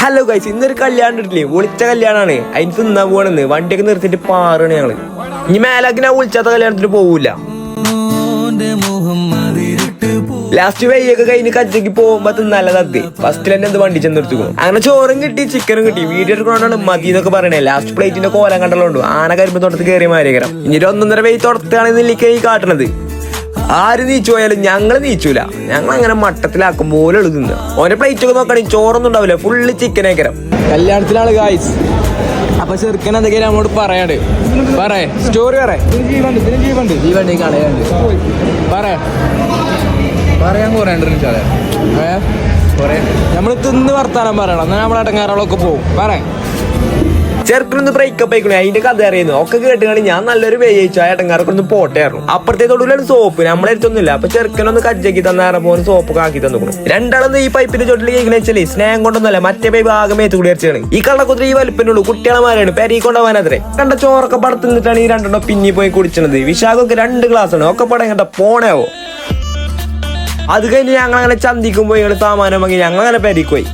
Hello guys, ഇന്നൊരു കല്യാണം ഇട്ടില്ലേ, വിളിച്ച കല്യാണമാണ്. അതിന് തിന്നാൻ പോകണെന്ന് വണ്ടിയൊക്കെ നിർത്തിയിട്ട് പാറാണ് ഞങ്ങള്. ഇനി മേലാക്കി ഞാൻ വിളിച്ചാത്ത കല്യാണത്തിന് പോവൂല. ലാസ്റ്റ് വെയ്യൊക്കെ കഴിഞ്ഞ് കച്ചക്ക് പോകുമ്പോ തിന്നല്ല തത്തി ഫസ്റ്റ് തന്നെ എന്ത് വണ്ടി ചെന്ന് എടുത്തു. അങ്ങനെ ചോറും കിട്ടി, ചിക്കനും കിട്ടി. വീഡിയോ എടുക്കണോണ്ടാണ് മതി എന്നൊക്കെ പറയണേ. ലാസ്റ്റ് പ്ലേറ്റിന്റെ കോലം കണ്ടല്ലോണ്ട് ആന കരിമ്പ് തൊടത്ത് കയറി മാറിയേക്കണം. ഇനി 1.5 വെയ് തൊടത്താണെന്നില്ലേക്ക് ഈ കാട്ടണത്. ആര് നീച്ചു പോയാലും ഞങ്ങള് നീച്ചൂല. ഞങ്ങൾ അങ്ങനെ മട്ടത്തിലാക്കും പോലെ എഴുതുന്ന ഓരോ പ്ലേറ്റ് ഒക്കെ നോക്കണെങ്കിൽ ചോറൊന്നും ഉണ്ടാവില്ല, ഫുള്ള് ചിക്കൻ ആക്കരം. കല്യാണത്തിലാണ് ഗായ്സ്. അപ്പൊ ചെറുക്കൻ എന്തൊക്കെയാ നമ്മോട് പറയാണ്ട് പറയേ സ്റ്റോറി ജീവണ്ടി കളയാണ്ട് പറയാൻ കുറേണ്ടത് നമ്മള് തിന്ന് വർത്താനം പറയണം, എന്നാൽ നമ്മളെ അടങ്ങാറുകളൊക്കെ പോകും. പറയാം ചെറുക്കനൊന്ന് ബ്രേക്കപ്പ് ആയിക്കണേ, അതിന്റെ കഥ അറിയുന്നു ഒക്കെ കേട്ടുകാണ്. ഞാൻ നല്ലൊരു വേയിച്ചു ആ ഏട്ടങ്കാരൊക്കെ ഒന്ന് പോട്ടായിരുന്നു. അപ്പുറത്തെ തൊടുവിലാണ് സോപ്പ്, നമ്മളെ അടുത്തൊന്നുമില്ല. അപ്പൊ ചെറുക്കനൊന്ന് കജ്ജാക്കി തന്നാറ പോലെ സോപ്പ് ആക്കി തന്നു. രണ്ടാളൊന്നും ഈ പൈപ്പിന്റെ ചോട്ടിൽ കേൾക്കണ വെച്ചാല് സ്നേഹം കൊണ്ടൊന്നുമല്ല, മറ്റേ പൈപ്പ് ആകെ മേത്ത് കൂടി അടിച്ചാണ്. ഈ കള്ളക്കുതിരി ഈ വലിപ്പനുള്ളൂ, കുട്ടികളമാരാണ് പെരീ കൊണ്ടുപോകാനത്രേ. കണ്ട ചോറൊക്കെ പടത്തുന്നിട്ടാണ് ഈ രണ്ടെണ്ണം പിന്നി പോയി കുടിച്ചത്. വിശാഖൊക്കെ 2 ഗ്ലാസ്സാണ്. ഒക്കെ പടം കണ്ട പോണേവോ. അത് കഴിഞ്ഞ് ഞങ്ങൾ അങ്ങനെ ചന്തിക്കും പോയി സാമാനം വാങ്ങി ഞങ്ങൾ അങ്ങനെ പെരീക്ക് പോയി.